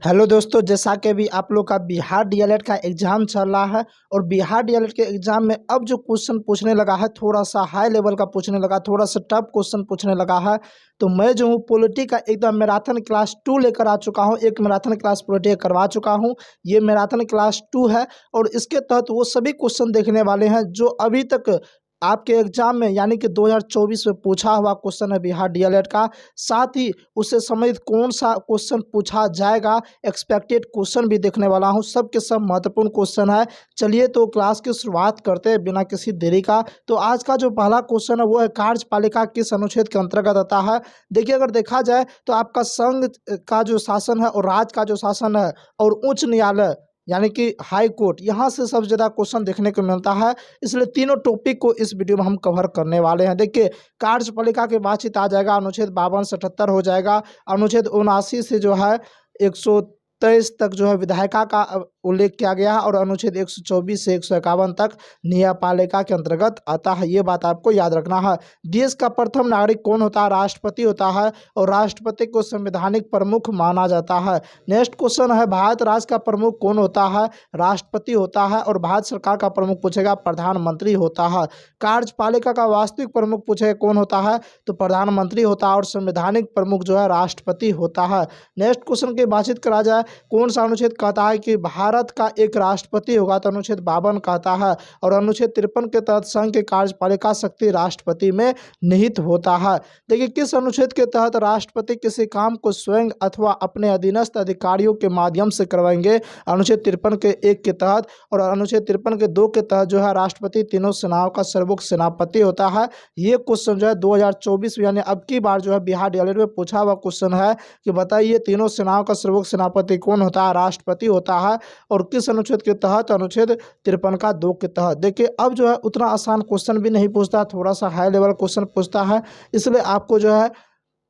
Hello दोस्तों, जैसा कि अभी आप लोग का बिहार डीएलएड का एग्ज़ाम चल रहा है और बिहार डीएलएड के एग्ज़ाम में अब जो क्वेश्चन पूछने लगा है थोड़ा सा हाई लेवल का पूछने लगा, थोड़ा सा टफ क्वेश्चन पूछने लगा है। तो मैं जो हूँ पॉलिटी का एकदम मैराथन क्लास 2 लेकर आ चुका हूँ। एक मैराथन क्लास पॉलिटी करवा चुका हूँ। ये मैराथन क्लास 2 है और इसके तहत वो सभी क्वेश्चन देखने वाले हैं जो अभी तक आपके एग्जाम में यानी कि 2024 में पूछा हुआ क्वेश्चन है बिहार डीएलएड का। साथ ही उससे संबंधित कौन सा क्वेश्चन पूछा जाएगा, एक्सपेक्टेड क्वेश्चन भी देखने वाला हूं। सब के सब महत्वपूर्ण क्वेश्चन है। चलिए तो क्लास की शुरुआत करते हैं बिना किसी देरी का। तो आज का जो पहला क्वेश्चन है वो है कार्यपालिका किस अनुच्छेद के अंतर्गत आता है। देखिए, अगर देखा जाए तो आपका संघ का जो शासन है और राज्य का जो शासन है और उच्च न्यायालय यानी कि हाई कोर्ट, यहाँ से सबसे ज़्यादा क्वेश्चन देखने को मिलता है। इसलिए तीनों टॉपिक को इस वीडियो में हम कवर करने वाले हैं। देखिए, कार्यपालिका के बातचीत आ जाएगा, अनुच्छेद 52 से 78 हो जाएगा। अनुच्छेद 79 से जो है 123 तक जो है विधायिका का उल्लेख किया गया है और अनुच्छेद 124 से 151 तक न्यायपालिका के अंतर्गत आता है। ये बात आपको याद रखना है। देश का प्रथम नागरिक कौन होता है? राष्ट्रपति होता है और राष्ट्रपति को संवैधानिक प्रमुख माना जाता है। नेक्स्ट क्वेश्चन है, भारत राज्य का प्रमुख कौन होता है? राष्ट्रपति होता है और भारत सरकार का प्रमुख पूछेगा, प्रधानमंत्री होता है। कार्यपालिका का वास्तविक प्रमुख पूछेगा कौन होता है? तो प्रधानमंत्री होता है और संवैधानिक प्रमुख जो है राष्ट्रपति होता है। नेक्स्ट क्वेश्चन की बातचीत करा जाए, कौन सा अनुच्छेद कहता है कि भारत का एक राष्ट्रपति होगा? तो अनुच्छेद 52 कहता है और अनुच्छेद 53 के तहत संघ के कार्यपालिका शक्ति राष्ट्रपति में निहित होता है। देखिए, किस अनुच्छेद के तहत राष्ट्रपति किसी काम को स्वयं अथवा अपने अधीनस्थ अधिकारियों के माध्यम से करवाएंगे? अनुच्छेद 53 के 1 के तहत और अनुच्छेद 53 के 2 के तहत जो है राष्ट्रपति तीनों सेनाओं का सर्वोच्च सेनापति होता है। ये क्वेश्चन जो है 2024 यानी अब की बार जो है बिहार डीएलएड में पूछा हुआ क्वेश्चन है कि बताइए तीनों सेनाओं का सर्वोच्च सेनापति कौन होता है? राष्ट्रपति होता है और किस अनुच्छेद के तहत? अनुच्छेद 53 का 2 के तहत। देखिए, अब जो है उतना आसान क्वेश्चन भी नहीं पूछता, थोड़ा सा हाई लेवल क्वेश्चन पूछता है। इसलिए आपको जो है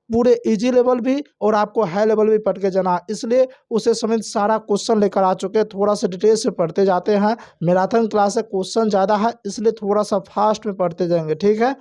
पूरे इजी लेवल भी और आपको हाई लेवल भी पढ़ के जाना, इसलिए उसे समेत सारा क्वेश्चन लेकर आ चुके हैं। थोड़ा सा डिटेल से पढ़ते जाते हैं। मैराथन क्लास है, क्वेश्चन ज़्यादा है, इसलिए थोड़ा सा फास्ट में पढ़ते जाएंगे, ठीक है।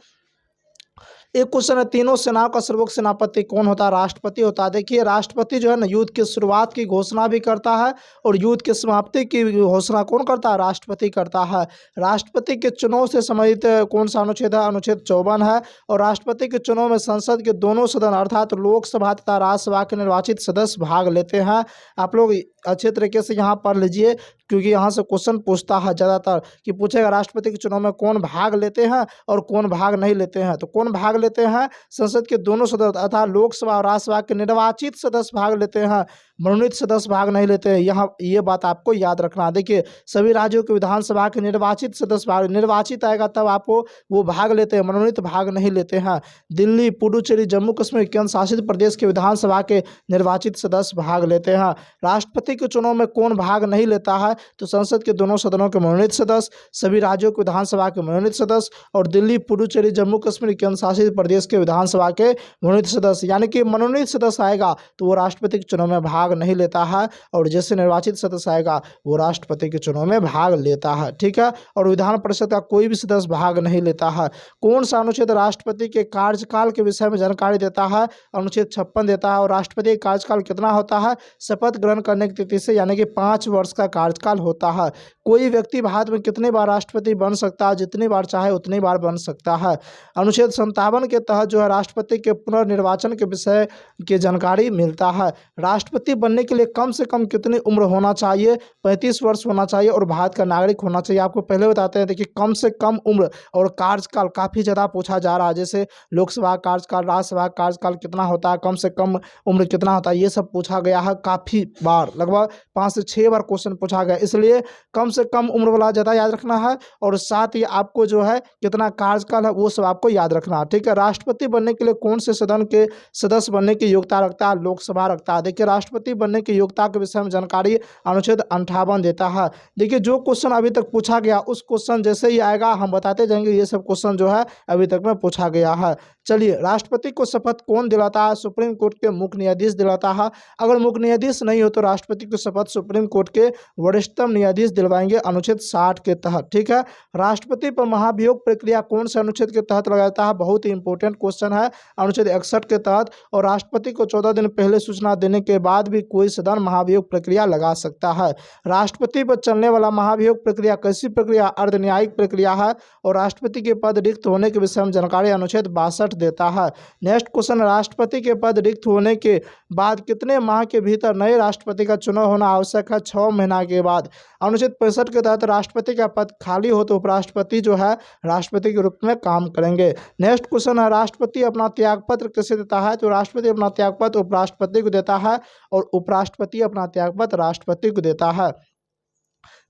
एक क्वेश्चन है, तीनों सेनाओं का सर्वोच्च सेनापति कौन होता है? राष्ट्रपति होता है। देखिए, राष्ट्रपति जो है ना युद्ध की शुरुआत की घोषणा भी करता है और युद्ध की समाप्ति की घोषणा कौन करता है? राष्ट्रपति करता है। राष्ट्रपति के चुनाव से संबंधित कौन सा अनुच्छेद है? अनुच्छेद 54 है और राष्ट्रपति के चुनाव में संसद के दोनों सदन अर्थात लोकसभा तथा राज्यसभा के निर्वाचित सदस्य भाग लेते हैं। आप लोग अच्छे तरीके से यहाँ पढ़ लीजिए क्योंकि यहाँ से क्वेश्चन पूछता है ज़्यादातर कि पूछेगा राष्ट्रपति के चुनाव में कौन भाग लेते हैं और कौन भाग नहीं लेते हैं। तो कौन भाग लेते हैं? संसद के दोनों सदस्य अर्थात लोकसभा और राज्यसभा के निर्वाचित सदस्य भाग लेते हैं, मनोनीत सदस्य भाग नहीं लेते हैं। यहाँ ये बात आपको याद रखना। देखिए, सभी राज्यों के विधानसभा के निर्वाचित सदस्य भाग, निर्वाचित आएगा तब आपको वो भाग लेते हैं, मनोनीत भाग नहीं लेते हैं। दिल्ली, पुडुचेरी, जम्मू कश्मीर केंद्र शासित प्रदेश के विधानसभा के निर्वाचित सदस्य भाग लेते हैं। राष्ट्रपति के चुनाव में कौन भाग नहीं लेता है? तो संसद के दोनों सदनों के मनोनीत सदस्य, सभी राज्यों के विधानसभा के मनोनीत सदस्य और दिल्ली, पुडुचेरी, जम्मू कश्मीर केंद्र शासित प्रदेश के विधानसभा के मनोनीत सदस्य। यानी कि मनोनीत सदस्य आएगा तो वो राष्ट्रपति के चुनाव में भाग नहीं लेता है और जैसे निर्वाचित सदस्य आएगा वो राष्ट्रपति के चुनाव में भाग लेता है, ठीक है। और विधान परिषद का कोई भी सदस्य भाग नहीं लेता है। कौन सा अनुच्छेद राष्ट्रपति के कार्यकाल के विषय में जानकारी देता है? अनुच्छेद 56 देता है और राष्ट्रपति का कार्यकाल कितना होता है? शपथ ग्रहण करने की तिथि से यानी कि 5 वर्ष का कार्यकाल होता है। कोई व्यक्ति भारत में कितने बार राष्ट्रपति बन सकता है? जितनी बार चाहे उतनी बार बन सकता है। अनुच्छेद 57 के तहत जो है राष्ट्रपति के पुनर्निर्वाचन के विषय की जानकारी मिलता है। राष्ट्रपति बनने के लिए कम से कम कितनी उम्र होना चाहिए? 35 वर्ष होना चाहिए और भारत का नागरिक होना चाहिए। आपको पहले बताते हैं। देखिए, कम से कम उम्र और कार्यकाल काफ़ी ज़्यादा पूछा जा रहा है। जैसे लोकसभा कार्यकाल, राज्यसभा कार्यकाल कितना होता है, कम से कम उम्र कितना होता है, ये सब पूछा गया है काफ़ी बार, लगभग 5 से 6 बार क्वेश्चन पूछा गया। इसलिए कम से कम उम्र वाला ज़्यादा याद रखना है और साथ ही आपको जो है कितना कार्यकाल है वो सब आपको याद रखना है, ठीक है। राष्ट्रपति बनने के लिए कौन से सदन के सदस्य बनने की योग्यता रखता है? लोकसभा रखता है। देखिए, राष्ट्रपति बनने की योग्यता के विषय में जानकारी अनुच्छेद 58 देता है। देखिए, जो क्वेश्चन अभी तक पूछा गया उस क्वेश्चन जैसे ही आएगा हम बताते जाएंगे। ये सब क्वेश्चन जो है अभी तक में पूछा गया है। चलिए, राष्ट्रपति को शपथ कौन दिलाता है? सुप्रीम कोर्ट के मुख्य न्यायाधीश दिलाता है। अगर मुख्य न्यायाधीश नहीं हो तो राष्ट्रपति राष्ट्रपति को शपथ सुप्रीम कोर्ट के वरिष्ठतम न्यायाधीश दिलवाएंगे अनुच्छेद 60 के तहत। ठीक है, राष्ट्रपति पर महाभियोग प्रक्रिया कौन से अनुच्छेद के तहत लगाया जाता है? बहुत ही इंपॉर्टेंट क्वेश्चन है, अनुच्छेद 61 के तहत। और राष्ट्रपति को 14 दिन पहले सूचना देने के बाद भी कोई सदन महाभियोग प्रक्रिया लगा सकता है। राष्ट्रपति पर चलने वाला महाभियोग प्रक्रिया कैसी प्रक्रिया? अर्ध न्यायिक प्रक्रिया है। और राष्ट्रपति के पद रिक्त होने के विषय में जानकारी अनुच्छेद 62 देता है। नेक्स्ट क्वेश्चन, राष्ट्रपति के पद रिक्त होने के बाद कितने माह के भीतर नए राष्ट्रपति का चुनाव होना आवश्यक है? 6 महीना के बाद। अनुच्छेद 65 के तहत राष्ट्रपति का पद खाली हो तो उपराष्ट्रपति जो है राष्ट्रपति के रूप में काम करेंगे। नेक्स्ट क्वेश्चन है, राष्ट्रपति अपना त्यागपत्र किसे देता है? तो राष्ट्रपति अपना त्यागपत्र उपराष्ट्रपति को देता है और उपराष्ट्रपति अपना त्यागपत्र राष्ट्रपति को देता है।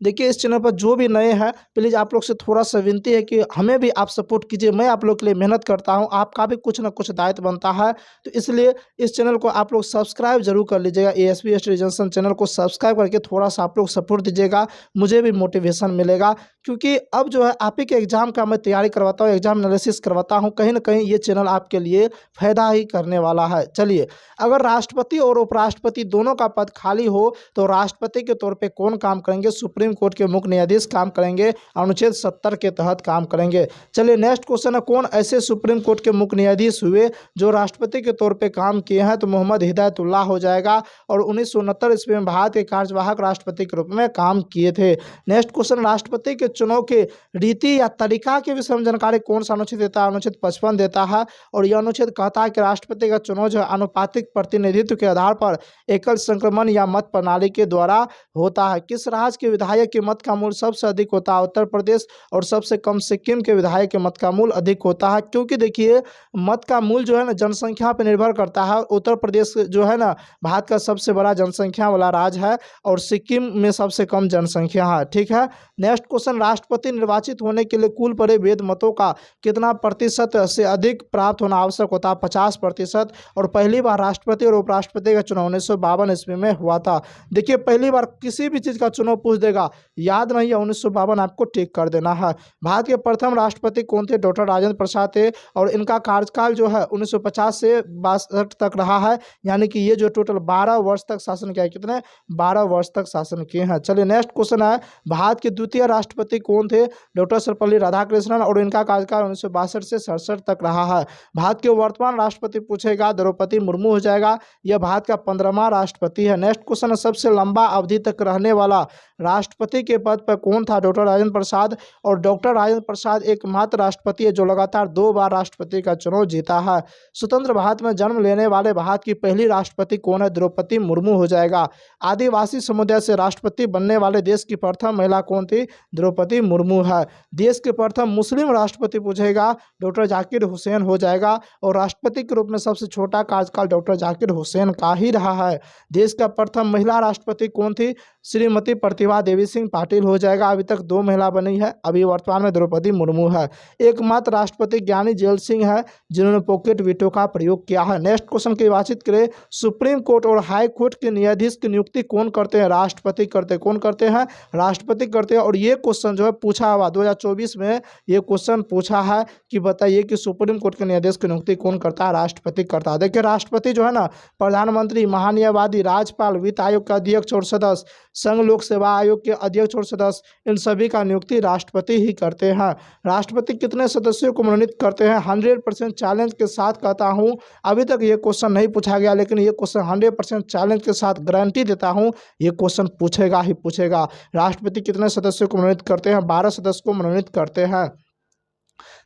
देखिए, इस चैनल पर जो भी नए हैं प्लीज़ आप लोग से थोड़ा सा विनती है कि हमें भी आप सपोर्ट कीजिए। मैं आप लोग के लिए मेहनत करता हूं, आपका भी कुछ ना कुछ दायित्व बनता है, तो इसलिए इस चैनल को आप लोग सब्सक्राइब जरूर कर लीजिएगा। ASP ST जंक्शन चैनल को सब्सक्राइब करके थोड़ा सा आप लोग सपोर्ट दीजिएगा, मुझे भी मोटिवेशन मिलेगा। क्योंकि अब जो है आप ही के एग्जाम का मैं तैयारी करवाता हूँ, एग्जाम एनालिसिस करवाता हूँ, कहीं ना कहीं ये चैनल आपके लिए फ़ायदा ही करने वाला है। चलिए, अगर राष्ट्रपति और उपराष्ट्रपति दोनों का पद खाली हो तो राष्ट्रपति के तौर पे कौन काम करेंगे? सुप्रीम कोर्ट के मुख्य न्यायाधीश काम करेंगे, अनुच्छेद 70 के तहत काम करेंगे। चलिए, नेक्स्ट क्वेश्चन है, कौन ऐसे सुप्रीम कोर्ट के मुख्य न्यायाधीश हुए जो राष्ट्रपति के तौर पे काम किए हैं? तो मोहम्मद हिदायतुल्लाह हो जाएगा और 1969 ईस्वी में भारत के कार्यवाहक राष्ट्रपति के रूप में काम किए थे। नेक्स्ट क्वेश्चन, राष्ट्रपति के चुनाव के रीति या तरीका के विषय में जानकारी कौन सा अनुच्छेद देता है? अनुच्छेद 55 देता है। और यह अनुच्छेद कहता है कि राष्ट्रपति का चुनाव जो है अनुपातिक प्रतिनिधित्व के आधार पर एकल संक्रमण या मत प्रणाली के द्वारा होता है। किस राज्य के विधायक के मत का मूल्य सबसे अधिक होता है? उत्तर प्रदेश। और सबसे कम सिक्किम के विधायक के मत का मूल्य अधिक होता है। क्योंकि देखिए, मत का मूल्य जो है ना जनसंख्या पर निर्भर करता है। उत्तर प्रदेश जो है ना भारत का सबसे बड़ा जनसंख्या वाला राज्य है और सिक्किम में सबसे कम जनसंख्या है। ठीक है, नेक्स्ट क्वेश्चन, राष्ट्रपति निर्वाचित होने के लिए कुल पड़े वेद मतों का कितना प्रतिशत से अधिक प्राप्त होना आवश्यक होता है? 50%। और पहली बार राष्ट्रपति और उपराष्ट्रपति का चुनाव 1952 ईस्वी में हुआ था। देखिए, पहली बार किसी भी चीज़ का चुनाव पूछ देगा, याद नहीं है 1952 आपको टिक कर देना है। भारत के प्रथम राष्ट्रपति कौन थे? डॉक्टर राजेंद्र प्रसाद थे और इनका कार्यकाल जो है 1950 से 62 तक रहा है, यानी कि ये जो टोटल 12 वर्ष तक शासन किया है। कितने? 12 वर्ष तक शासन किए हैं। चलिए, नेक्स्ट क्वेश्चन है, भारत के द्वितीय राष्ट्रपति कौन थे? डॉक्टर सर्वपल्ली राधाकृष्णन और इनका कार्यकाल 1962 से 67 तक रहा है। भारत के वर्तमान राष्ट्रपति पूछेगा, द्रौपदी मुर्मू हो जाएगा, यह भारत का 15वां राष्ट्रपति है। नेक्स्ट क्वेश्चन है, सबसे लंबा अवधि तक रहने वाला राष्ट्रपति के पद पर कौन था? डॉक्टर राजेंद्र प्रसाद। और डॉक्टर राजेंद्र प्रसाद एकमात्र राष्ट्रपति है जो लगातार 2 बार राष्ट्रपति का चुनाव जीता है। स्वतंत्र भारत में जन्म लेने वाले भारत की पहली राष्ट्रपति कौन है? द्रौपदी मुर्मू हो जाएगा। आदिवासी समुदाय से राष्ट्रपति बनने वाले देश की प्रथम महिला कौन थी? द्रौपदी मुर्मू है। देश के प्रथम मुस्लिम राष्ट्रपति पूछेगा, डॉक्टर जाकिर हुसैन हो जाएगा। और राष्ट्रपति के रूप में सबसे छोटा कार्यकाल डॉक्टर जाकिर हुसैन का ही रहा है। देश का प्रथम महिला राष्ट्रपति कौन थी? श्रीमती प्रतिभा देवी सिंह पाटिल हो जाएगा। अभी तक 2 महिला बनी है, अभी वर्तमान में द्रौपदी मुर्मू है। एकमात्र राष्ट्रपति ज्ञानी जेल सिंह है जिन्होंने पॉकेट वीटो का प्रयोग किया है। नेक्स्ट क्वेश्चन की बातचीत करें, सुप्रीम कोर्ट और हाई कोर्ट के न्यायाधीश की नियुक्ति कौन करते हैं? राष्ट्रपति करते हैं। कौन करते हैं? राष्ट्रपति करते हैं। और ये क्वेश्चन जो है पूछा हुआ 2024 में ये क्वेश्चन पूछा है कि बताइए कि सुप्रीम कोर्ट के न्यायाधीश की नियुक्ति कौन करता है? राष्ट्रपति करता है। देखिए, राष्ट्रपति जो है ना प्रधानमंत्री, महान्यायवादी, राज्यपाल, वित्त आयोग का अध्यक्ष और सदस्य, संघ लोक सेवा आयोग के अध्यक्ष और सदस्य, इन सभी का नियुक्ति राष्ट्रपति ही करते हैं। राष्ट्रपति कितने सदस्यों को मनोनीत करते हैं? 100% चैलेंज के साथ कहता हूं, अभी तक ये क्वेश्चन नहीं पूछा गया, लेकिन ये क्वेश्चन 100% चैलेंज के साथ गारंटी देता हूं ये क्वेश्चन पूछेगा ही पूछेगा। राष्ट्रपति कितने सदस्यों को मनोनीत करते हैं? 12 सदस्य को मनोनीत करते हैं।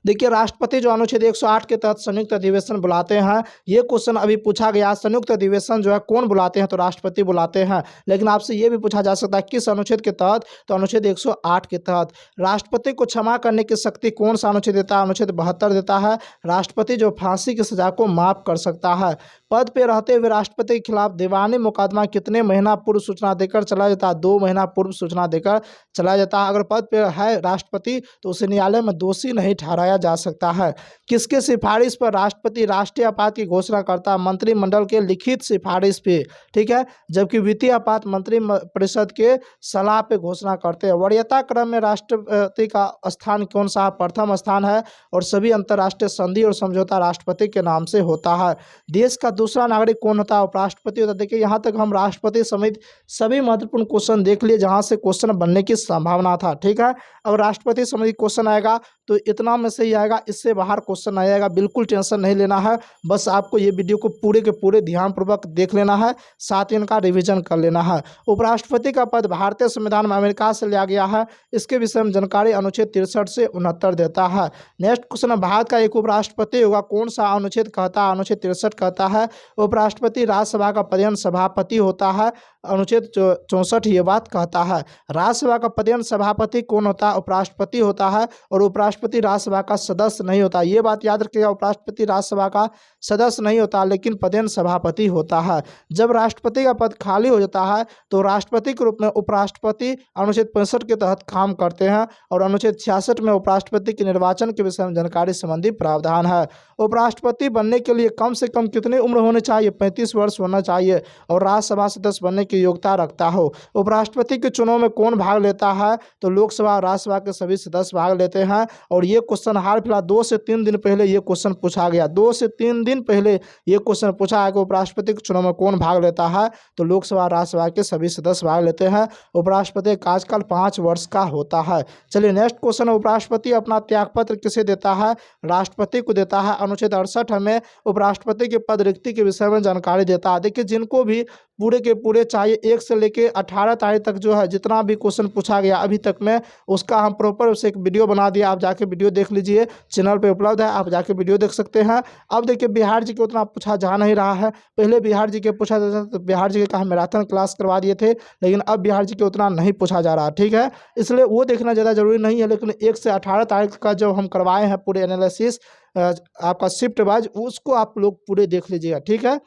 देखिए, राष्ट्रपति जो अनुच्छेद 108 के तहत संयुक्त अधिवेशन बुलाते हैं, ये क्वेश्चन अभी पूछा गया। संयुक्त अधिवेशन जो है कौन बुलाते हैं? तो राष्ट्रपति बुलाते हैं। लेकिन आपसे ये भी पूछा जा सकता है किस अनुच्छेद के तहत? तो अनुच्छेद 108 के तहत। राष्ट्रपति को क्षमा करने की शक्ति कौन सा अनुच्छेद देता है? अनुच्छेद 72 देता है। राष्ट्रपति जो फांसी की सजा को माफ कर सकता है। पद पे रहते हुए राष्ट्रपति के खिलाफ दीवानी मुकदमा कितने महीना पूर्व सूचना देकर चला जाता है? 2 महीना पूर्व सूचना देकर चला जाता है। अगर पद पे है राष्ट्रपति तो उसे न्यायालय में दोषी नहीं ठहराया लाया जा सकता है। किसके सिफारिश पर राष्ट्रपति राष्ट्रीय आपात की घोषणा करता है? मंत्रिमंडल के लिखित सिफारिश पे, ठीक है, जबकि वित्तीय आपात मंत्री परिषद के सलाह पे घोषणा करते हैं। वरीयता क्रम में राष्ट्रपति का स्थान कौन सा है? प्रथम स्थान है और सभी अंतर्राष्ट्रीय संधि और समझौता राष्ट्रपति के नाम से होता है। देश का दूसरा नागरिक कौन होता है? उपराष्ट्रपति होता है। देखिए यहाँ तक हम राष्ट्रपति समेत सभी महत्वपूर्ण क्वेश्चन देख लिए जहाँ से क्वेश्चन बनने की संभावना था, ठीक है। अब राष्ट्रपति संबंधी क्वेश्चन आएगा तो इतना में से ही आएगा, इससे बाहर क्वेश्चन नहीं आएगा। बिल्कुल टेंशन नहीं लेना है, बस आपको ये वीडियो को पूरे के पूरे ध्यानपूर्वक देख लेना है, साथ ही इनका रिवीजन कर लेना है। उपराष्ट्रपति का पद भारतीय संविधान में अमेरिका से लिया गया है। इसके विषय में जानकारी अनुच्छेद 63 से 69 देता है। नेक्स्ट क्वेश्चन, भारत का एक उपराष्ट्रपति होगा, कौन सा अनुच्छेद कहता है? अनुच्छेद 63 कहता है। उपराष्ट्रपति राज्यसभा का पदेन सभापति होता है, अनुच्छेद 64 ये बात कहता है। राज्यसभा का पदेन सभापति कौन होता है? उपराष्ट्रपति होता है, और उपराष्ट्रपति राज्यसभा का सदस्य नहीं होता। ये बात याद रखिएगा, उपराष्ट्रपति राज्यसभा का सदस्य नहीं होता लेकिन पदेन सभापति होता है। जब राष्ट्रपति का पद खाली हो जाता है तो राष्ट्रपति के रूप में उपराष्ट्रपति अनुच्छेद 65 के तहत काम करते हैं, और अनुच्छेद 66 में उपराष्ट्रपति के निर्वाचन के विषय में जानकारी संबंधी प्रावधान है। उपराष्ट्रपति बनने के लिए कम से कम कितनी उम्र होनी चाहिए? 35 वर्ष होना चाहिए, और राज्यसभा सदस्य बनने की योग्यता रखता हो। उपराष्ट्रपति के चुनाव में कौन भाग लेता है? तो लोकसभा और राज्यसभा के सभी सदस्य भाग लेते हैं। और ये क्वेश्चन हाल फिलहाल 2 से 3 दिन पहले ये क्वेश्चन पूछा गया, 2 से 3 दिन पहले ये क्वेश्चन पूछा है कि उपराष्ट्रपति के चुनाव में कौन भाग लेता है? तो लोकसभा राज्यसभा के सभी सदस्य भाग लेते हैं। उपराष्ट्रपति का कार्यकाल 5 वर्ष का होता है। चलिए नेक्स्ट क्वेश्चन, उपराष्ट्रपति अपना त्यागपत्र किसे देता है? राष्ट्रपति को देता है। अनुच्छेद 68 हमें उपराष्ट्रपति के पद रिक्ति के विषय में जानकारी देता है। देखिए जिनको भी पूरे के पूरे चाहिए 1 से लेके 18 तारीख तक जो है जितना भी क्वेश्चन पूछा गया अभी तक में, उसका हम प्रॉपर उसे एक वीडियो बना दिया, आप जाके वीडियो देख लीजिए, चैनल पे उपलब्ध है, आप जाके वीडियो देख सकते हैं। अब देखिए बिहार जी के उतना पूछा जा नहीं रहा है। पहले बिहार जी के पूछा जाता तो बिहार जी का हम मैराथन क्लास करवा दिए थे, लेकिन अब बिहार जी के उतना नहीं पूछा जा रहा, ठीक है, इसलिए वो देखना ज़्यादा जरूरी नहीं है। लेकिन 1 से 18 तारीख का जो हम करवाए हैं पूरे एनालिसिस आपका शिफ्ट वाइज, उसको आप लोग पूरे देख लीजिएगा, ठीक है।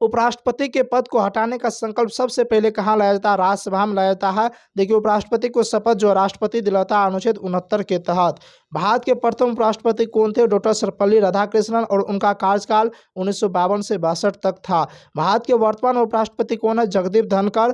उपराष्ट्रपति के पद को हटाने का संकल्प सबसे पहले कहाँ लाया जाता है? राज्यसभा में लाया जाता है। देखिए उपराष्ट्रपति को शपथ जो राष्ट्रपति दिलाता है अनुच्छेद 69 के तहत। भारत के प्रथम उपराष्ट्रपति कौन थे? डॉक्टर सर्वपल्ली राधाकृष्णन, और उनका कार्यकाल 1952 से 62 तक था। भारत के वर्तमान उपराष्ट्रपति कौन है? जगदीप धनखड़,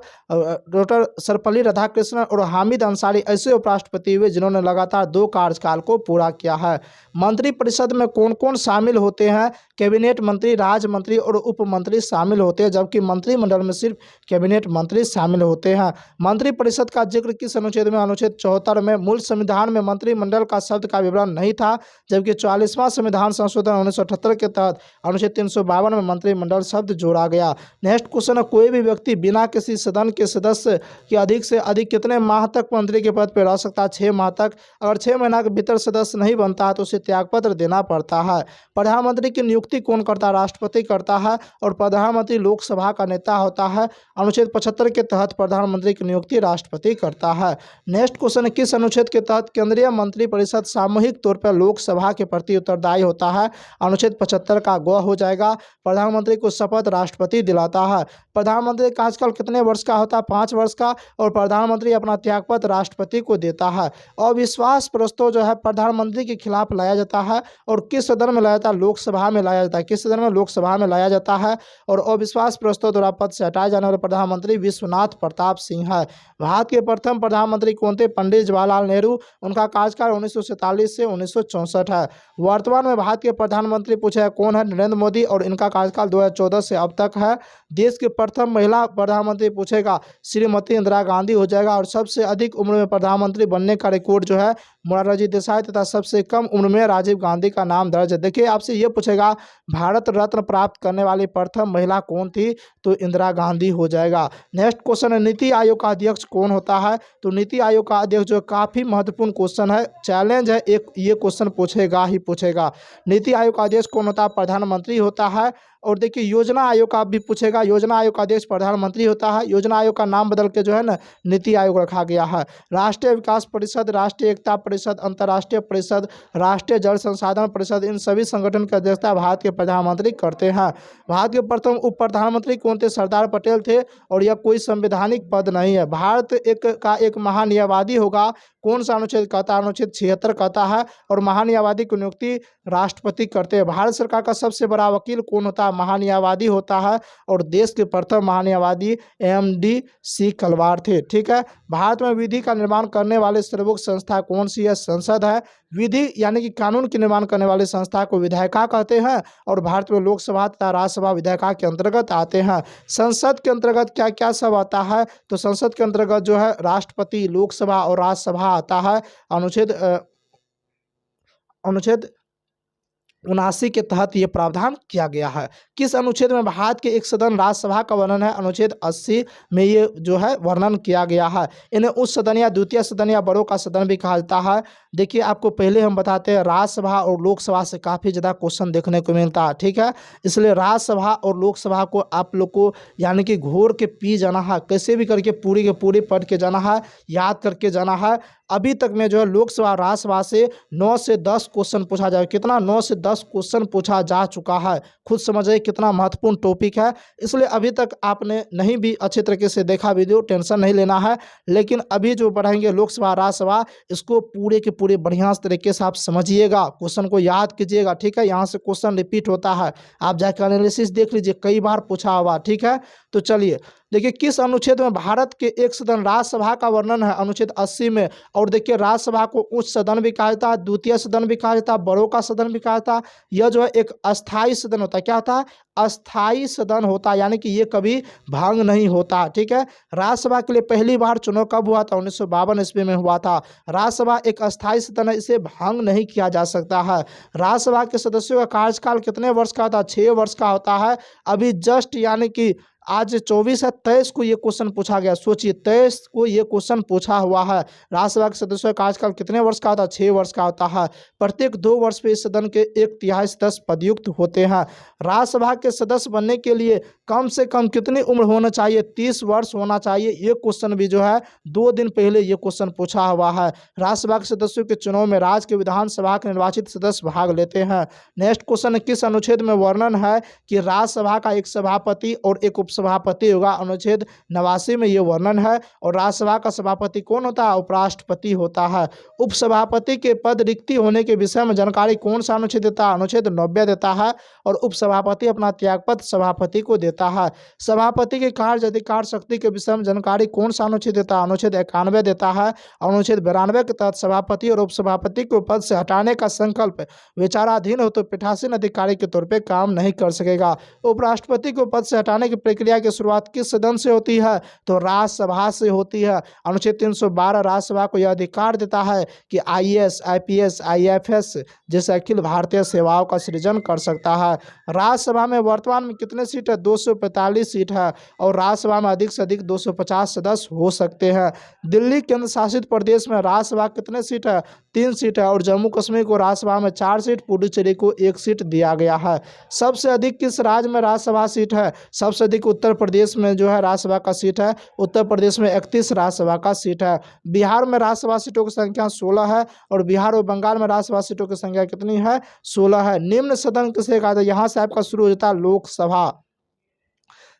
डॉक्टर सर्वपल्ली राधाकृष्णन और हामिद अंसारी ऐसे उपराष्ट्रपति हुए जिन्होंने लगातार 2 कार्यकाल को पूरा किया है। मंत्रिपरिषद में कौन कौन शामिल होते हैं? कैबिनेट मंत्री, राज्य मंत्री और उप मंत्री शामिल होते हैं, जबकि मंत्रिमंडल में सिर्फ कैबिनेट मंत्री शामिल होते हैं। मंत्रिपरिषद का जिक्र किस अनुच्छेद में? अनुच्छेद 74 में। मूल संविधान में मंत्रिमंडल का शब्द का विवरण नहीं था, जबकि 44वां संविधान संशोधन 1978 के तहत अनुच्छेद 352 में मंत्रिमंडल शब्द जोड़ा गया। नेक्स्ट क्वेश्चन है, कोई भी व्यक्ति बिना किसी सदन के सदस्य के अधिक से अधिक कितने माह तक मंत्री के पद पर रह सकता है? 6 माह तक। अगर 6 महीना के भीतर सदस्य नहीं बनता है तो उसे त्यागपत्र देना पड़ता है। प्रधानमंत्री की नियुक्ति कौन करता है? राष्ट्रपति करता है, और प्रधानमंत्री लोकसभा का नेता होता है। अनुच्छेद 75 के तहत प्रधानमंत्री की नियुक्ति राष्ट्रपति करता है। नेक्स्ट क्वेश्चन, किस अनुच्छेद के तहत केंद्रीय मंत्रिपरिषद सामूहिक तौर पर लोकसभा के प्रति उत्तरदायी होता है? अनुच्छेद 75 का ग हो जाएगा। प्रधानमंत्री को शपथ राष्ट्रपति दिलाता है। प्रधानमंत्री का कार्यकाल कितने वर्ष का होता है? 5 वर्ष का, और प्रधानमंत्री अपना त्यागपत्र राष्ट्रपति को देता है। अविश्वास प्रस्ताव जो है प्रधानमंत्री के खिलाफ लाया जाता है, और किस सदन में लाया जाता है? लोकसभा में लाया जाता है। किस सदन में? लोकसभा में लाया जाता है। और अविश्वास प्रस्ताव द्वारा पद से हटाए जाने वाले प्रधानमंत्री विश्वनाथ प्रताप सिंह है। भारत के प्रथम प्रधानमंत्री कौन थे? पंडित जवाहरलाल नेहरू। उनका कार्यकाल 1947 से 1964 है। वर्तमान में भारत के प्रधानमंत्री पूछे कौन है? नरेंद्र मोदी, और इनका कार्यकाल 2014 से अब तक है। देश के प्रथम महिला प्रधानमंत्री पूछेगा श्रीमती इंदिरा गांधी हो जाएगा, और सबसे अधिक उम्र में प्रधानमंत्री बनने का रिकॉर्ड जो है मोरारजी देसाई, तथा सबसे कम उम्र में राजीव गांधी का नाम दर्ज है। देखिए आपसे ये पूछेगा भारत रत्न प्राप्त करने वाली प्रथम महिला कौन थी? तो इंदिरा गांधी हो जाएगा। नेक्स्ट क्वेश्चन है, नीति आयोग का अध्यक्ष कौन होता है? तो नीति आयोग का अध्यक्ष जो काफ़ी महत्वपूर्ण क्वेश्चन है, चैलेंज है, एक ये क्वेश्चन पूछेगा ही पूछेगा। नीति आयोग का अध्यक्ष कौन होता है? प्रधानमंत्री होता है। और देखिए योजना आयोग का भी पूछेगा। योजना आयोग का अध्यक्ष प्रधानमंत्री होता है। योजना आयोग का नाम बदल के जो है ना नीति आयोग रखा गया है। राष्ट्रीय विकास परिषद, राष्ट्रीय एकता परिषद, अंतर्राष्ट्रीय परिषद, राष्ट्रीय जल संसाधन परिषद, इन सभी संगठन की अध्यक्षता भारत के प्रधानमंत्री करते हैं। भारत के प्रथम उप प्रधानमंत्री कौन थे? सरदार पटेल थे। और यह कोई संवैधानिक पद नहीं है। भारत एक महान्यायवादी होगा। कौन सा अनुच्छेद कहता है? अनुच्छेद 76 कहता है। और महान्यायवादी की नियुक्ति राष्ट्रपति करते हैं। भारत सरकार का सबसे बड़ा वकील कौन होता है? महान्यायवादी होता है। और देश के प्रथम महान्यायवादी MD कलवार थे। ठीक है। भारत में विधि का निर्माण करने वाले सर्वोच्च संस्था कौन सी है? संसद है। विधि यानी कि कानून के निर्माण करने वाली संस्था को विधायिका कहते हैं। और भारत में लोकसभा तथा राज्यसभा विधायिका के अंतर्गत आते हैं। संसद के अंतर्गत क्या क्या सब आता है? तो संसद के अंतर्गत जो है राष्ट्रपति, लोकसभा और राज्यसभा आता है। अनुच्छेद 79 के तहत ये प्रावधान किया गया है। किस अनुच्छेद में भारत के एक सदन राज्यसभा का वर्णन है? अनुच्छेद 80 में ये जो है वर्णन किया गया है। इन्हें उच्च सदन या द्वितीय सदन या बड़ों का सदन भी कहा जाता है। देखिए आपको पहले हम बताते हैं, राज्यसभा और लोकसभा से काफ़ी ज़्यादा क्वेश्चन देखने को मिलता है। ठीक है, इसलिए राज्यसभा और लोकसभा को आप लोग को यानी कि घोर के पी जाना है, कैसे भी करके पूरी के पूरी पढ़ के जाना है, याद करके जाना है। अभी तक में जो है लोकसभा राज्यसभा से 9 से 10 क्वेश्चन पूछा जाए। कितना? 9 से 10 क्वेश्चन पूछा जा चुका है। खुद समझिए कितना महत्वपूर्ण टॉपिक है। इसलिए अभी तक आपने नहीं भी अच्छे तरीके से देखा वीडियो, टेंशन नहीं लेना है। लेकिन अभी जो पढ़ाएंगे लोकसभा राज्यसभा, इसको पूरे के पूरे बढ़िया तरीके से आप समझिएगा, क्वेश्चन को याद कीजिएगा। ठीक है, यहाँ से क्वेश्चन रिपीट होता है, आप जाकर एनालिसिस देख लीजिए, कई बार पूछा हुआ। ठीक है, तो चलिए देखिए किस अनुच्छेद में भारत के एक सदन राज्यसभा का वर्णन है? अनुच्छेद 80 में। और देखिए राज्यसभा को उच्च सदन भी कहा जाता है, द्वितीय सदन भी कहा जाता है, बड़ों का सदन भी कहा जाता है। यह जो है एक अस्थाई सदन होता है। क्या होता है? अस्थाई सदन होता है, यानी कि ये कभी भंग नहीं होता। ठीक है, राज्यसभा के लिए पहली बार चुनाव कब हुआ था? 1952 ईस्वी में हुआ था। राज्यसभा एक अस्थाई सदन है, इसे भंग नहीं किया जा सकता है। राज्यसभा के सदस्यों का कार्यकाल कितने वर्ष का होता है? 6 वर्ष का होता है। अभी जस्ट यानी कि आज 24 है, 23 को ये क्वेश्चन पूछा गया। सोचिए 23 को ये क्वेश्चन पूछा हुआ है। राज्यसभा के सदस्यों का कार्यकाल कितने वर्ष का होता है? 6 वर्ष का होता है। प्रत्येक 2 वर्ष पे इस सदन के 1/3 सदस्य पदयुक्त होते हैं। राज्यसभा के सदस्य बनने के लिए कम से कम कितनी उम्र होना चाहिए? 30 वर्ष होना चाहिए। ये क्वेश्चन भी जो है 2 दिन पहले ये क्वेश्चन पूछा हुआ है। राज्यसभा के सदस्यों के चुनाव में राज्य के विधानसभा के निर्वाचित सदस्य भाग लेते हैं। नेक्स्ट क्वेश्चन, किस अनुच्छेद में वर्णन है कि राज्यसभा का एक सभापति और एक उपसभापति होगा? अनुच्छेद 89 में ये वर्णन है। और राज्यसभा का सभापति कौन होता है? उपराष्ट्रपति होता है। उपसभापति के पद रिक्ति होने के विषय में जानकारी कौन सा अनुच्छेद देता है? अनुच्छेद 90 देता है। और उपसभापति अपना त्यागपत्र सभापति को देता है। सभापति के कार्य अधिकार शक्ति के विषय में जानकारी कौन सा अनुच्छेद देता है? अनुच्छेद 91 देता है। अनुच्छेद 92 के तहत सभापति और उपसभापति को पद से हटाने का संकल्प विचाराधीन हो तो पीठासीन अधिकारी के तौर पर काम नहीं कर सकेगा। उपराष्ट्रपति को पद से हटाने की प्रक्रिया की शुरुआत किस सदन से होती है? तो राज्यसभा से होती है। अनुच्छेद 312 राज्यसभा को यह अधिकार देता है कि IAS, IPS, IFS जैसे अखिल भारतीय सेवाओं का सृजन कर सकता है। राज्यसभा में वर्तमान में कितने सीट है? 245 सीट है। और राज्यसभा में अधिक से अधिक 250 सदस्य हो सकते हैं। दिल्ली केंद्र शासित प्रदेश में राज्यसभा कितने सीट है? 3 सीट है। और जम्मू कश्मीर को राज्यसभा में 4 सीट, पुडुचेरी को 1 सीट दिया गया है। सबसे अधिक किस राज्य में राज्यसभा सीट है? सबसे अधिक उत्तर प्रदेश में जो है राज्यसभा का सीट है। उत्तर प्रदेश में 31 राज्यसभा का सीट है। बिहार में राज्यसभा सीटों की संख्या 16 है। और बिहार और बंगाल में राज्यसभा सीटों की संख्या कितनी है? 16 है। निम्न सदन किसे कहा जाता है? यहाँ से आपका शुरू हो जाता है लोकसभा।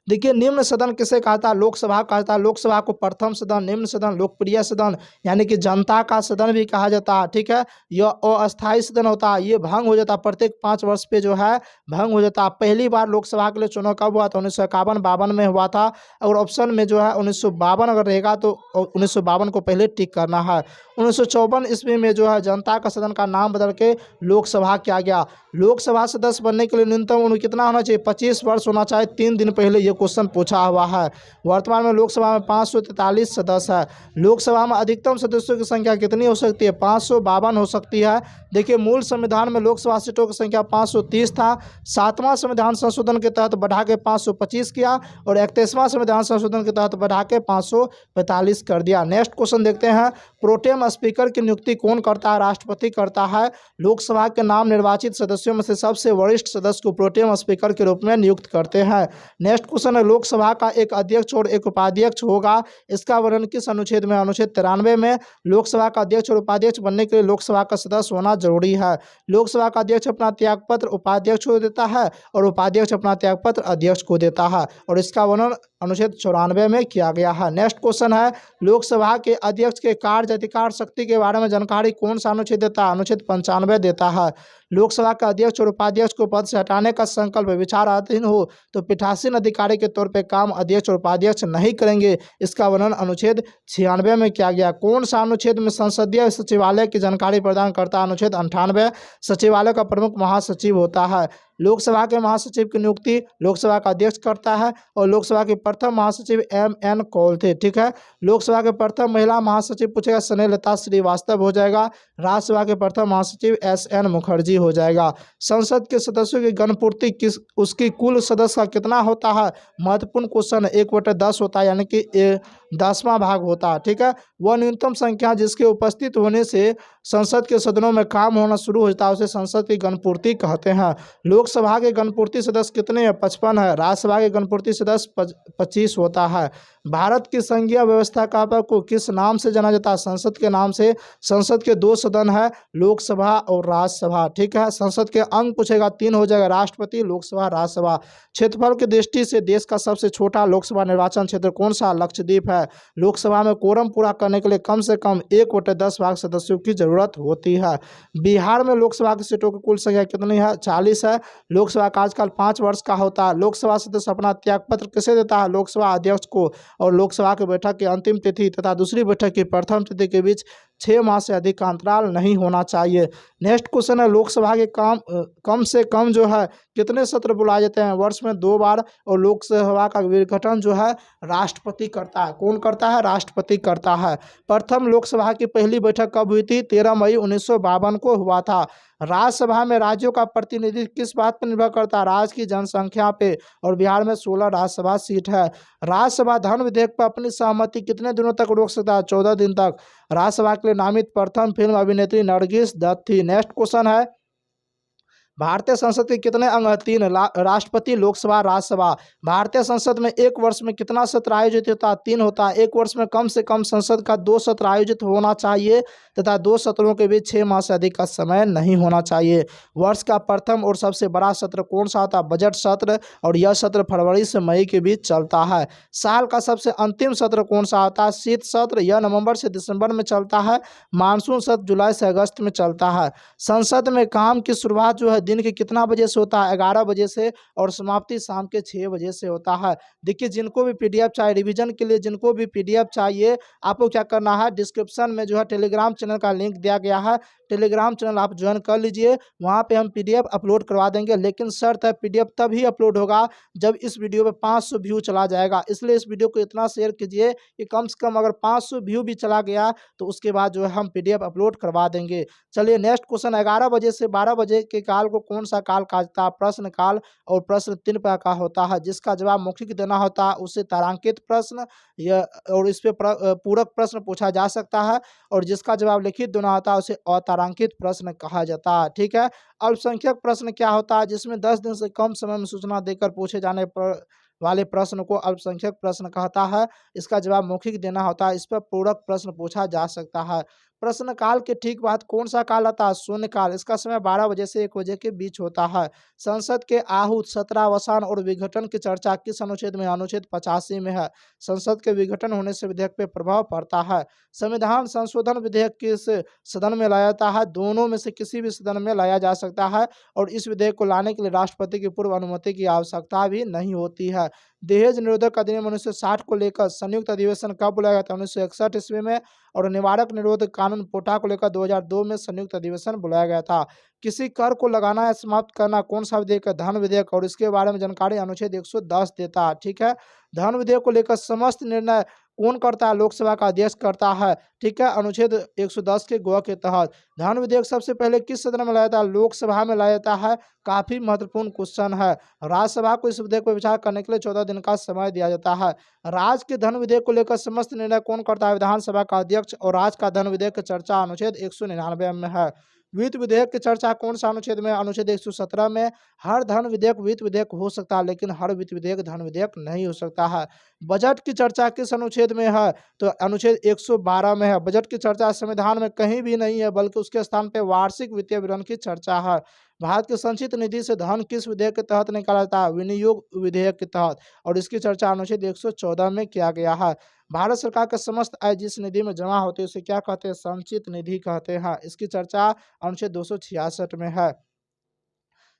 देखिए निम्न सदन किसे कहता है? लोकसभा कहता है। लोकसभा को प्रथम सदन, निम्न सदन, लोकप्रिय सदन यानी कि जनता का सदन भी कहा जाता है। ठीक है, यह अस्थायी सदन होता है, ये भंग हो जाता है प्रत्येक 5 वर्ष पे जो है भंग हो जाता है। पहली बार लोकसभा के लिए चुनाव कब हुआ था? 1951-52 में हुआ था। और ऑप्शन में जो है 1952 अगर रहेगा तो 1952 को पहले टिक करना है। 1954 ईस्वी में जो है जनता का सदन का नाम बदल के लोकसभा किया गया। लोकसभा सदस्य बनने के लिए न्यूनतम उम्र कितना होना चाहिए? 25 वर्ष होना चाहिए। 3 दिन पहले ये क्वेश्चन पूछा हुआ है। वर्तमान में लोकसभा में 543 सदस्य है। लोकसभा में अधिकतम सदस्यों की संख्या कितनी हो सकती है? 552 हो सकती है। देखिए मूल संविधान में लोकसभा सीटों की संख्या 530 था। 7वां संविधान संशोधन के तहत बढ़ा के 525 किया। और 31वां संविधान संशोधन के तहत बढ़ा के 545 कर दिया। नेक्स्ट क्वेश्चन देखते हैं, प्रोटेम प्रोटेम स्पीकर की नियुक्ति कौन करता है? राष्ट्रपति करता है। लोकसभा के नाम निर्वाचित सदस्यों में से सबसे वरिष्ठ सदस्य को प्रोटेम स्पीकर के रूप में नियुक्त करते हैं। नेक्स्ट क्वेश्चन है, लोकसभा का एक अध्यक्ष और एक उपाध्यक्ष होगा, इसका वर्णन किस अनुच्छेद में? अनुच्छेद 93 में। लोकसभा का अध्यक्ष और उपाध्यक्ष बनने के लिए लोकसभा का सदस्य होना जरूरी है। लोकसभा का अध्यक्ष अपना त्यागपत्र उपाध्यक्ष को देता है और उपाध्यक्ष अपना त्यागपत्र अध्यक्ष को देता है, और इसका वर्णन अनुच्छेद 94 में किया गया है। नेक्स्ट क्वेश्चन है, लोकसभा के अध्यक्ष के कार्य अधिकार शक्ति के बारे में जानकारी कौन सा अनुच्छेद देता है? अनुच्छेद 95 देता है। लोकसभा का अध्यक्ष और उपाध्यक्ष को पद से हटाने का संकल्प विचाराधीन हो तो पीठासीन अधिकारी के तौर पर काम अध्यक्ष और उपाध्यक्ष नहीं करेंगे, इसका वर्णन अनुच्छेद 96 में किया गया। कौन सा अनुच्छेद में संसदीय सचिवालय की जानकारी प्रदान करता है? अनुच्छेद 98। सचिवालय का प्रमुख महासचिव होता है। लोकसभा के महासचिव की नियुक्ति लोकसभा का अध्यक्ष करता है और लोकसभा के प्रथम महासचिव एम.एन. कौल थे। ठीक है, लोकसभा के प्रथम महिला महासचिव पूछेगा स्नेहलता श्रीवास्तव हो जाएगा। राज्यसभा के प्रथम महासचिव एस.एन. मुखर्जी हो जाएगा। संसद के सदस्यों की गणपूर्ति किस उसकी कुल सदस्य का कितना होता है? महत्वपूर्ण क्वेश्चन है। 1/10 होता है, यानी कि 10वां भाग होता है। ठीक है, वह न्यूनतम संख्या जिसके उपस्थित होने से संसद के सदनों में काम होना शुरू होता है उसे संसद की गणपूर्ति कहते हैं। लोकसभा के गणपूर्ति सदस्य कितने हैं? 55 है। राज्यसभा के गणपूर्ति सदस्य 25 होता है। भारत की संघीय व्यवस्था का को किस नाम से जाना जाता है? संसद के नाम से। संसद के 2 सदन है, लोकसभा और राज्यसभा। ठीक है, संसद के अंग पूछेगा 3 हो जाएगा, राष्ट्रपति, लोकसभा, राज्यसभा। क्षेत्रफल की दृष्टि से देश का सबसे छोटा लोकसभा निर्वाचन क्षेत्र कौन सा? लक्षद्वीप है। लोकसभा में कोरम पूरा करने के लिए कम से कम 1/10 भाग सदस्यों की जरूरत होती है। बिहार में लोकसभा की सीटों की कुल संख्या कितनी है? 40 है। लोकसभा कार्यकाल 5 वर्ष का होता है। लोकसभा सदस्य अपना त्यागपत्र किसे देता है? लोकसभा अध्यक्ष को। और लोकसभा की बैठक की अंतिम तिथि तथा दूसरी बैठक की प्रथम तिथि के बीच 6 माह से अधिक का अंतराल नहीं होना चाहिए। नेक्स्ट क्वेश्चन है, लोकसभा के कम से कम जो है कितने सत्र बुलाए जाते हैं? वर्ष में 2 बार। और लोकसभा का विघटन जो है राष्ट्रपति करता है। कौन करता है? राष्ट्रपति करता है। प्रथम लोकसभा की पहली बैठक कब हुई थी? 13 मई 1952 को हुआ था। राज्यसभा में राज्यों का प्रतिनिधित्व किस बात पर निर्भर करता है? राज्य की जनसंख्या पे। और बिहार में 16 राज्यसभा सीट है। राज्यसभा धन विधेयक पर अपनी सहमति कितने दिनों तक रोक सकता है? 14 दिन तक। राज्यसभा के लिए नामित प्रथम फिल्म अभिनेत्री नरगिस दत्त थी। नेक्स्ट क्वेश्चन है, भारतीय संसद के कितने अंग हैं? 3। राष्ट्रपति, लोकसभा, राज्यसभा। भारतीय संसद में एक वर्ष में कितना सत्र आयोजित होता है? 3 होता है। एक वर्ष में कम से कम संसद का 2 सत्र आयोजित होना चाहिए तथा 2 सत्रों के बीच 6 माह से अधिक का समय नहीं होना चाहिए। वर्ष का प्रथम और सबसे बड़ा सत्र कौन सा होता है? बजट सत्र, और यह सत्र फरवरी से मई के बीच चलता है। साल का सबसे अंतिम सत्र कौन सा होता है? शीत सत्र, यह नवंबर से दिसंबर में चलता है। मानसून सत्र जुलाई से अगस्त में चलता है। संसद में काम की शुरुआत जो है दिन के कितना बजे से होता है? 11 बजे से, और समाप्ति शाम के 6 बजे से होता है। देखिए, जिनको भी पीडीएफ चाहिए रिवीजन के लिए, जिनको भी पीडीएफ चाहिए, आपको क्या करना है, डिस्क्रिप्शन में जो है टेलीग्राम चैनल का लिंक दिया गया है। टेलीग्राम चैनल आप ज्वाइन कर लीजिए, वहाँ पे हम पीडीएफ अपलोड करवा देंगे। लेकिन शर्त है, पीडीएफ तभी अपलोड होगा जब इस वीडियो पे 500 व्यू चला जाएगा। इसलिए इस वीडियो को इतना शेयर कीजिए कि कम से कम अगर 500 व्यू भी चला गया तो उसके बाद जो है हम पीडीएफ अपलोड करवा देंगे। चलिए नेक्स्ट क्वेश्चन, 11 बजे से 12 बजे के काल को कौन सा काल कहा जाता है? प्रश्न काल। और प्रश्न 3 प्रकार का होता है, जिसका जवाब मौखिक देना होता है उसे तारांकित प्रश्न, या और इस पे पूरक प्रश्न पूछा जा सकता है, और जिसका जवाब लिखित देना होता है उसे अतारांकित प्रश्न कहा जाता है। ठीक है, अल्पसंख्यक प्रश्न क्या होता है? जिसमें 10 दिन से कम समय में सूचना देकर पूछे जाने पर वाले प्रश्न को अल्पसंख्यक प्रश्न कहता है। इसका जवाब मौखिक देना होता है, इस पर पूरक प्रश्न पूछा जा सकता है। प्रश्न काल के ठीक बाद कौन सा काल आता है? शून्यकाल। इसका समय 12 बजे से 1 बजे के बीच होता है। संसद के आहूत, सत्रावसान और विघटन की चर्चा किस अनुच्छेद में? अनुच्छेद 85 में है। संसद के विघटन होने से विधेयक पे प्रभाव पड़ता है। संविधान संशोधन विधेयक किस सदन में लाया जाता है? दोनों में से किसी भी सदन में लाया जा सकता है, और इस विधेयक को लाने के लिए राष्ट्रपति की पूर्व अनुमति की आवश्यकता भी नहीं होती है। दहेज निरोधक अधिनियम 1960 को लेकर संयुक्त अधिवेशन कब बुलाया गया था? 1961 ईस्वी में। और निवारक निरोधक कानून पोटा को लेकर 2002 में संयुक्त अधिवेशन बुलाया गया था। किसी कर को लगाना या समाप्त करना कौन सा विधेयक है? धन विधेयक, और इसके बारे में जानकारी अनुच्छेद 110 देता है। ठीक है, धन विधेयक को लेकर समस्त निर्णय कौन करता है? लोकसभा का अध्यक्ष करता है। ठीक है, अनुच्छेद 110 के ग के तहत। धन विधेयक सबसे पहले किस सदन में लाया जाता है? लोकसभा में लाया जाता है। काफी महत्वपूर्ण क्वेश्चन है। राज्यसभा को इस विधेयक पर विचार करने के लिए 14 दिन का समय दिया जाता है। राज्य के धन विधेयक को लेकर समस्त निर्णय कौन करता है? विधानसभा का अध्यक्ष। और राज्य का धन विधेयक की चर्चा अनुच्छेद 199 में है। वित्त विधेयक की चर्चा कौन सा अनुच्छेद में? अनुच्छेद 117 में। हर धन विधेयक वित्त विधेयक हो सकता है, लेकिन हर वित्त विधेयक धन विधेयक नहीं हो सकता है। बजट की चर्चा किस अनुच्छेद में है? तो अनुच्छेद 112 में है। बजट की चर्चा संविधान में कहीं भी नहीं है, बल्कि उसके स्थान पे वार्षिक वित्तीय विवरण की चर्चा है। भारत की संचित निधि से धन किस विधेयक के तहत निकाला जाता है? विनियोग विधेयक के तहत। और इसकी चर्चा अनुच्छेद 114 में किया गया है। भारत सरकार का समस्त आय जिस निधि में जमा होती है उसे क्या कहते हैं? संचित निधि कहते हैं। इसकी चर्चा अनुच्छेद 266 में है।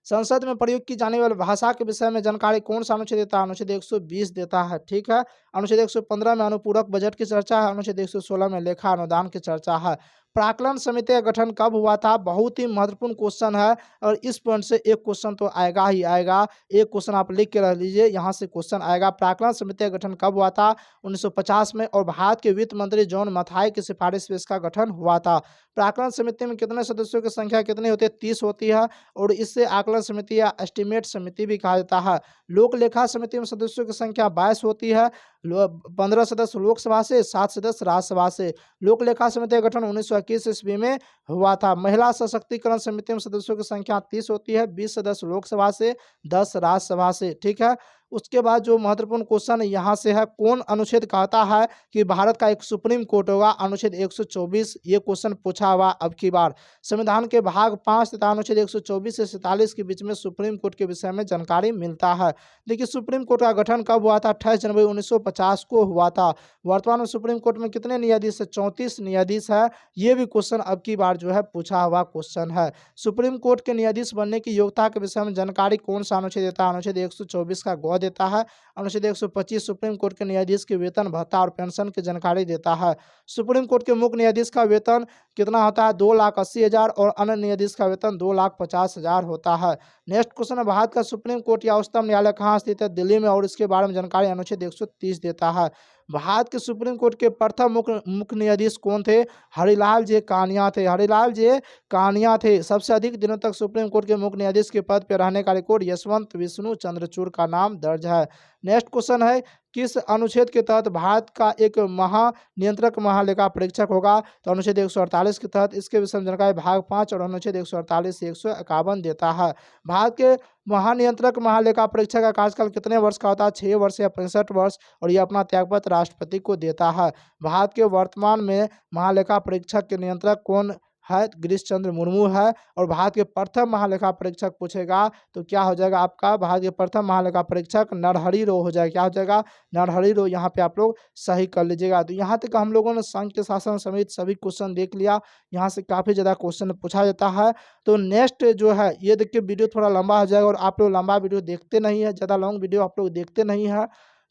संसद में प्रयोग की जाने वाली भाषा के विषय में जानकारी कौन सा अनुच्छेद देता है? अनुच्छेद 120 देता है। ठीक है, अनुच्छेद 115 में अनुपूरक बजट की चर्चा है। अनुच्छेद 116 में लेखा अनुदान की चर्चा है। प्राक्कलन समिति का गठन कब हुआ था? बहुत ही महत्वपूर्ण क्वेश्चन है और इस पॉइंट से एक क्वेश्चन तो आएगा ही आएगा। एक क्वेश्चन आप लिख के रख लीजिए, यहाँ से क्वेश्चन आएगा। प्राक्कलन समिति का गठन कब हुआ था? 1950 में। और भारत के वित्त मंत्री जॉन मथाई की सिफारिश से इसका गठन हुआ था। प्राक्कलन समिति में कितने सदस्यों की संख्या कितनी होती है? 30 होती है। और इससे आकलन समिति या एस्टिमेट समिति भी कहा जाता है। लोक लेखा समिति में सदस्यों की संख्या 22 होती है। 15 सदस्य लोकसभा से, 7 सदस्य राज्यसभा से। लोक लेखा समिति का गठन 1921 ईस्वी में हुआ था। महिला सशक्तिकरण समिति में सदस्यों की संख्या 30 होती है। 20 सदस्य लोकसभा से, 10 राज्यसभा से। ठीक है, उसके बाद जो महत्वपूर्ण क्वेश्चन यहाँ से है, कौन अनुच्छेद कहता है कि भारत का एक सुप्रीम कोर्ट होगा? अनुच्छेद 124। ये क्वेश्चन पूछा हुआ अब की बार। संविधान के भाग 5 तथा अनुच्छेद 124 से 47 के बीच में सुप्रीम कोर्ट के विषय में जानकारी मिलता है। देखिए, सुप्रीम कोर्ट का गठन कब हुआ था? 28 जनवरी 1950 को हुआ था। वर्तमान में सुप्रीम कोर्ट में कितने न्यायाधीश है? 34 न्यायाधीश है। ये भी क्वेश्चन अब की बार जो है पूछा हुआ क्वेश्चन है। सुप्रीम कोर्ट के न्यायाधीश बनने की योग्यता के विषय में जानकारी कौन सा अनुच्छेद देता है? अनुच्छेद 124 का ग देता है। अनुच्छेद 125 सुप्रीम कोर्ट के न्यायाधीश के वेतन, भत्ता और पेंशन की जानकारी देता है। सुप्रीम कोर्ट के मुख्य न्यायाधीश का वेतन कितना होता है? 2,80,000 और अन्य न्यायाधीश का वेतन 2,50,000 होता है। नेक्स्ट क्वेश्चन है, भारत का सुप्रीम कोर्ट या उच्चतम न्यायालय कहाँ स्थित है? दिल्ली में। और इसके बारे में जानकारी अनुच्छेद 130 देता है। भारत के सुप्रीम कोर्ट के प्रथम मुख्य न्यायाधीश कौन थे? हरिलाल जे कानिया थे। हरिलाल जे कानिया थे। सबसे अधिक दिनों तक सुप्रीम कोर्ट के मुख्य न्यायाधीश के पद पर रहने का रिकॉर्ड यशवंत विष्णु चंद्रचूड़ का नाम दर्ज है। नेक्स्ट क्वेश्चन है, किस अनुच्छेद के तहत भारत का एक महानियंत्रक महालेखा परीक्षक होगा? तो अनुच्छेद 148 के तहत। इसके विषय में जानकारी भाग 5 और अनुच्छेद 148 से 151 देता है। भारत के महानियंत्रक महालेखा परीक्षक का कार्यकाल कितने वर्ष का होता है? 6 वर्ष या 65 वर्ष। और यह अपना त्यागपत्र राष्ट्रपति को देता है। भारत के वर्तमान में महालेखा परीक्षक के नियंत्रक कौन है? गिरीश चंद्र मुर्मू है। और भारत के प्रथम महालेखा परीक्षक पूछेगा तो क्या हो जाएगा आपका? भारत के प्रथम महालेखा परीक्षक नरहरि रो हो जाएगा। क्या हो जाएगा? नरहरि रो। यहाँ पे आप लोग सही कर लीजिएगा। तो यहाँ तक हम लोगों ने संघ शासन समेत सभी क्वेश्चन देख लिया। यहाँ से काफ़ी ज़्यादा क्वेश्चन पूछा जाता है। तो नेक्स्ट जो है, ये देखिए वीडियो थोड़ा लंबा हो जाएगा और आप लोग लंबा वीडियो देखते नहीं है, ज़्यादा लॉन्ग वीडियो आप लोग देखते नहीं है।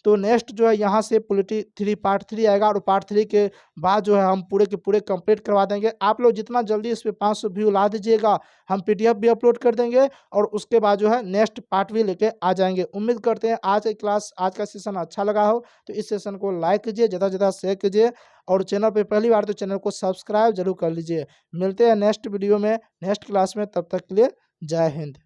तो नेक्स्ट जो है यहाँ से पॉलिटी 3 पार्ट 3 आएगा और पार्ट 3 के बाद जो है हम पूरे के पूरे कंप्लीट करवा देंगे। आप लोग जितना जल्दी इस पे 500 व्यू ला दीजिएगा, हम पीडीएफ भी अपलोड कर देंगे और उसके बाद जो है नेक्स्ट पार्ट भी लेके आ जाएंगे। उम्मीद करते हैं आज की क्लास, आज का सेशन अच्छा लगा हो तो इस सेशन को लाइक कीजिए, ज़्यादा से ज़्यादा शेयर कीजिए और चैनल पे पहली बार तो चैनल को सब्सक्राइब जरूर कर लीजिए। मिलते हैं नेक्स्ट वीडियो में, नेक्स्ट क्लास में। तब तक के लिए जय हिंद।